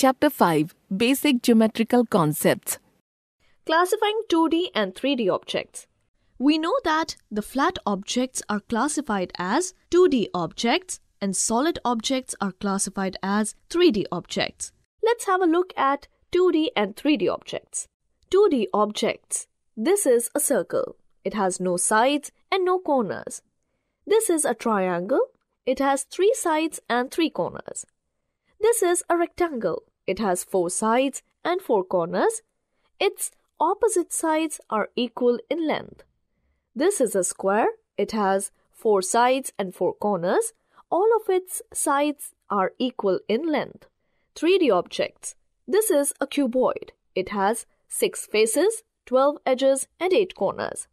Chapter 5 Basic Geometrical Concepts. Classifying 2D and 3D objects. We know that the flat objects are classified as 2D objects and solid objects are classified as 3D objects. Let's have a look at 2D and 3D objects. 2D objects. This is a circle. It has no sides and no corners. This is a triangle. It has 3 sides and 3 corners. This is a rectangle. It has 4 sides and 4 corners. Its opposite sides are equal in length. This is a square. It has 4 sides and 4 corners. All of its sides are equal in length. 3D objects. This is a cuboid. It has 6 faces, 12 edges and 8 corners.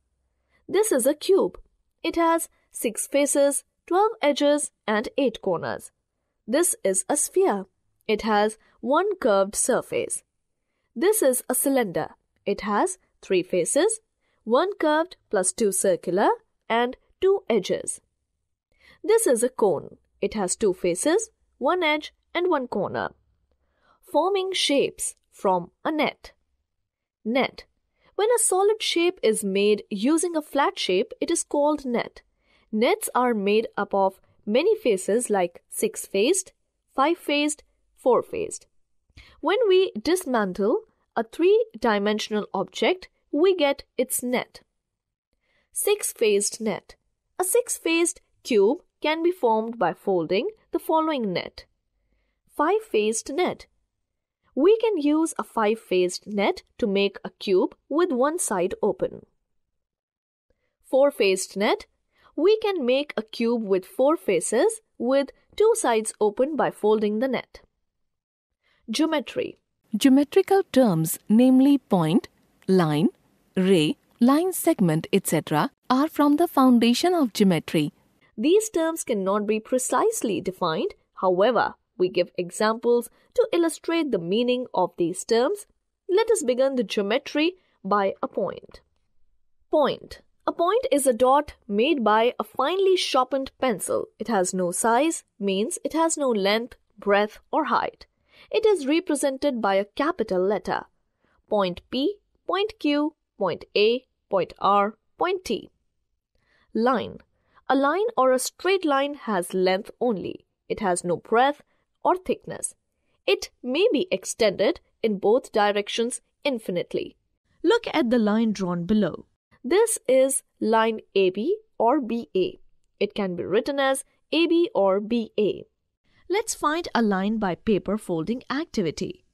This is a cube. It has 6 faces, 12 edges and 8 corners. This is a sphere. It has 1 curved surface. This is a cylinder. It has 3 faces, 1 curved plus 2 circular and 2 edges. This is a cone. It has 2 faces, 1 edge and 1 corner. Forming shapes from a net. Net. When a solid shape is made using a flat shape, it is called net. Nets are made up of many faces like 6-faced, 5-faced, 4-faced. When we dismantle a 3-dimensional object, we get its net. 6-faced net. A 6-faced cube can be formed by folding the following net. 5-faced net. We can use a 5-faced net to make a cube with one side open. 4-faced net. We can make a cube with 4 faces with 2 sides open by folding the net. Geometry. Geometrical terms, namely point, line, ray, line segment, etc., are from the foundation of geometry. These terms cannot be precisely defined. However, we give examples to illustrate the meaning of these terms. Let us begin the geometry by a point. Point. A point is a dot made by a finely sharpened pencil. It has no size, means it has no length, breadth or height. It is represented by a capital letter. Point P, point Q, point A, point R, point T. Line. A line or a straight line has length only. It has no breadth or thickness. It may be extended in both directions infinitely. Look at the line drawn below. This is line AB or BA. It can be written as AB or BA. Let's find a line by paper folding activity.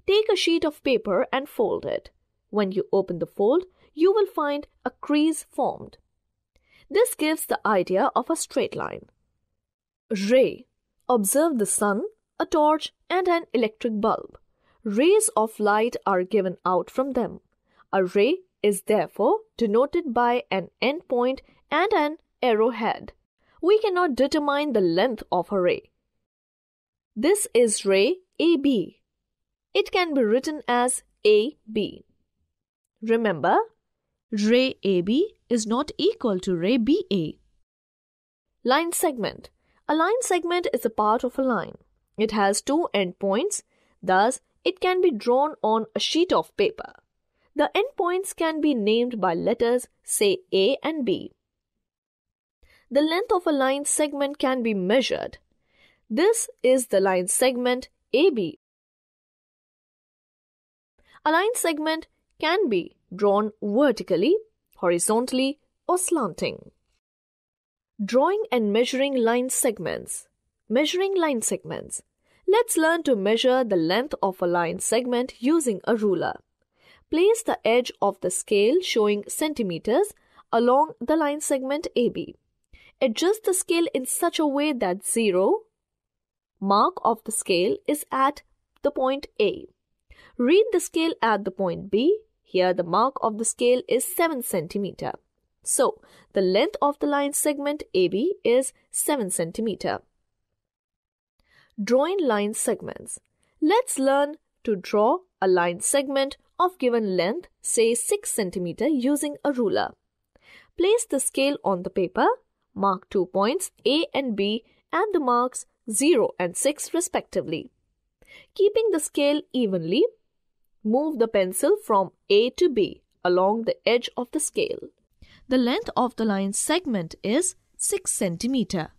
Take a sheet of paper and fold it. When you open the fold, you will find a crease formed. This gives the idea of a straight line. Ray. Observe the sun, a torch and an electric bulb. Rays of light are given out from them. A ray is therefore denoted by an endpoint and an arrowhead. We cannot determine the length of a ray. This is ray AB. It can be written as AB. Remember, ray AB is not equal to ray BA. Line segment. A line segment is a part of a line. It has 2 endpoints, thus it can be drawn on a sheet of paper. The endpoints can be named by letters, say A and B. The length of a line segment can be measured. This is the line segment AB. A line segment can be drawn vertically, horizontally, or slanting. Drawing and measuring line segments. Measuring line segments. Let's learn to measure the length of a line segment using a ruler. Place the edge of the scale showing centimeters along the line segment AB. Adjust the scale in such a way that 0 mark of the scale is at the point A. Read the scale at the point B. Here the mark of the scale is 7 cm. So, the length of the line segment AB is 7 cm. Drawing line segments. Let's learn to draw a line segment of given length, say 6 cm, using a ruler. Place the scale on the paper, mark 2 points A and B and the marks 0 and 6 respectively. Keeping the scale evenly, move the pencil from A to B along the edge of the scale. The length of the line segment is 6 cm.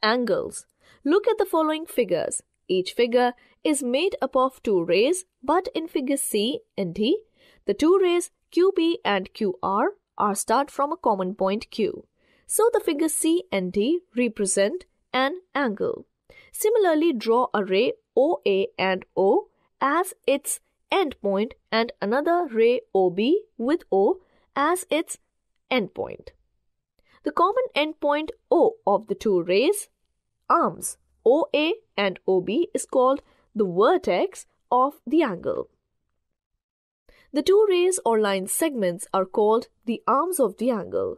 Angles. Look at the following figures. Each figure is made up of two rays, but in figure C and D, the two rays QP and QR are start from a common point Q. So the figure C and D represent an angle. Similarly, draw a ray OA and O as its endpoint and another ray OB with O as its endpoint. The common endpoint O of the two rays, arms OA and OB, is called the vertex of the angle. The two rays or line segments are called the arms of the angle.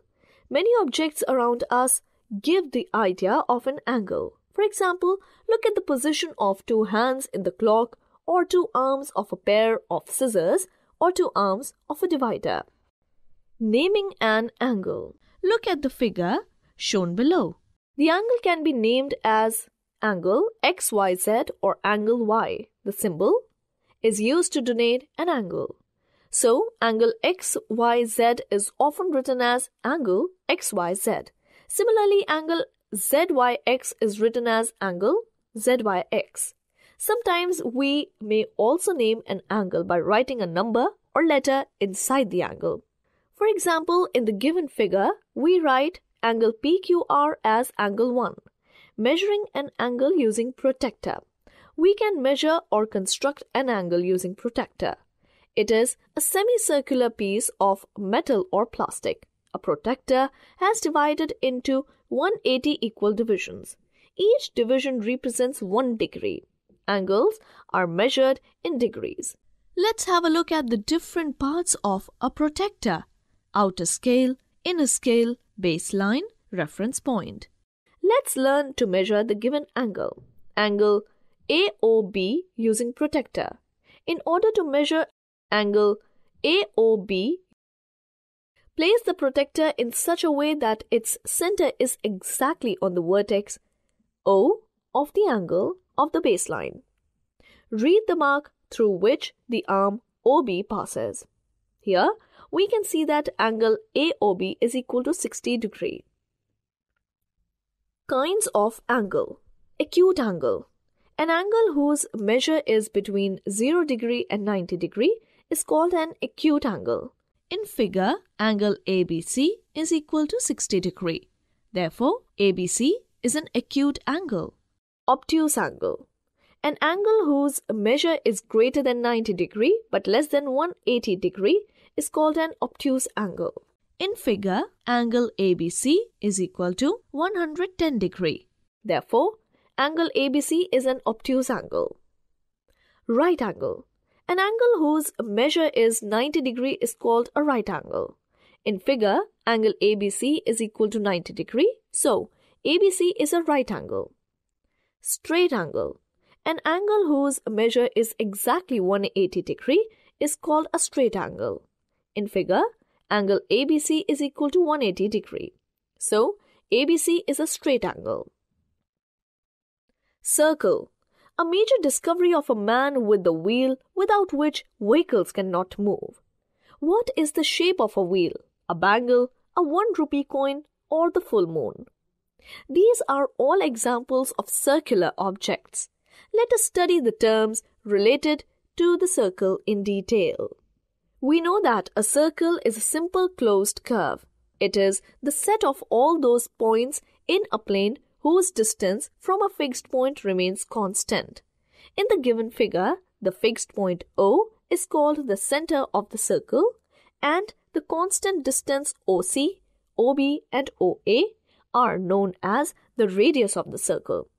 Many objects around us give the idea of an angle. For example, look at the position of two hands in the clock, or two arms of a pair of scissors, or two arms of a divider. Naming an angle. Look at the figure shown below. The angle can be named as angle XYZ or angle Y. The symbol is used to denote an angle. So, angle XYZ is often written as angle XYZ. Similarly, angle ZYX is written as angle ZYX. Sometimes we may also name an angle by writing a number or letter inside the angle. For example, in the given figure, we write angle PQR as angle 1, measuring an angle using protractor. We can measure or construct an angle using protractor. It is a semicircular piece of metal or plastic. A protractor has divided into 180 equal divisions. Each division represents 1 degree. Angles are measured in degrees. Let's have a look at the different parts of a protractor: outer scale, inner scale, baseline, reference point. Let's learn to measure the given angle. Angle AOB using protractor. In order to measure angle AOB, place the protractor in such a way that its center is exactly on the vertex O of the angle of the baseline. Read the mark through which the arm OB passes. Here, we can see that angle AOB is equal to 60 degrees. Kinds of angle. Acute angle. An angle whose measure is between 0 degree and 90 degree is called an acute angle. In figure, angle ABC is equal to 60 degree. Therefore, ABC is an acute angle. Obtuse angle. An angle whose measure is greater than 90 degree but less than 180 degree is called an obtuse angle. In figure, angle ABC is equal to 110 degree. Therefore, angle ABC is an obtuse angle. Right angle. An angle whose measure is 90 degree is called a right angle. In figure, angle ABC is equal to 90 degree, so ABC is a right angle. Straight angle. An angle whose measure is exactly 180 degree is called a straight angle. In figure, angle ABC is equal to 180 degree. So, ABC is a straight angle. Circle. A major discovery of a man with the wheel without which vehicles cannot move. What is the shape of a wheel? A bangle, a 1 rupee coin, or the full moon? These are all examples of circular objects. Let us study the terms related to the circle in detail. We know that a circle is a simple closed curve. It is the set of all those points in a plane whose distance from a fixed point remains constant. In the given figure, the fixed point O is called the center of the circle, and the constant distance OC, OB, and OA are known as the radius of the circle.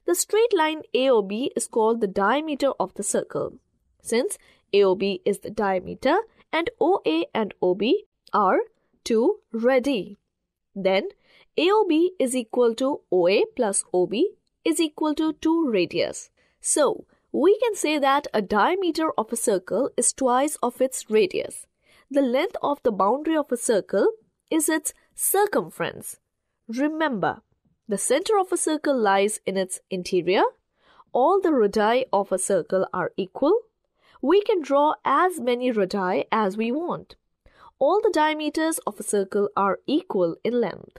The straight line AOB is called the diameter of the circle. Since AOB is the diameter and OA and OB are 2 radii, then AOB is equal to OA plus OB is equal to 2 radius. So, we can say that a diameter of a circle is twice of its radius. The length of the boundary of a circle is its circumference. Remember, the center of a circle lies in its interior. all the radii of a circle are equal, we can draw as many radii as we want. All the diameters of a circle are equal in length.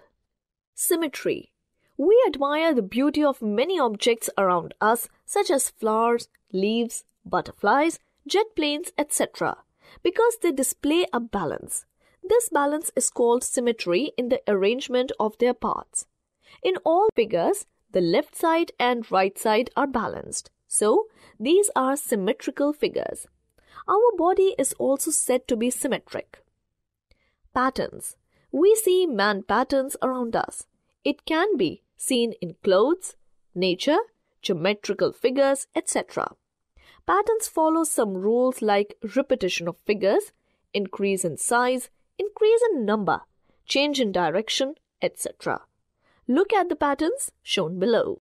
Symmetry. We admire the beauty of many objects around us, such as flowers, leaves, butterflies, jet planes, etc., because they display a balance. This balance is called symmetry in the arrangement of their parts. In all figures, the left side and right side are balanced. So, these are symmetrical figures. Our body is also said to be symmetric. Patterns. We see man patterns around us. It can be seen in clothes, nature, geometrical figures, etc. Patterns follow some rules like repetition of figures, increase in size, increase in number, change in direction, etc. Look at the patterns shown below.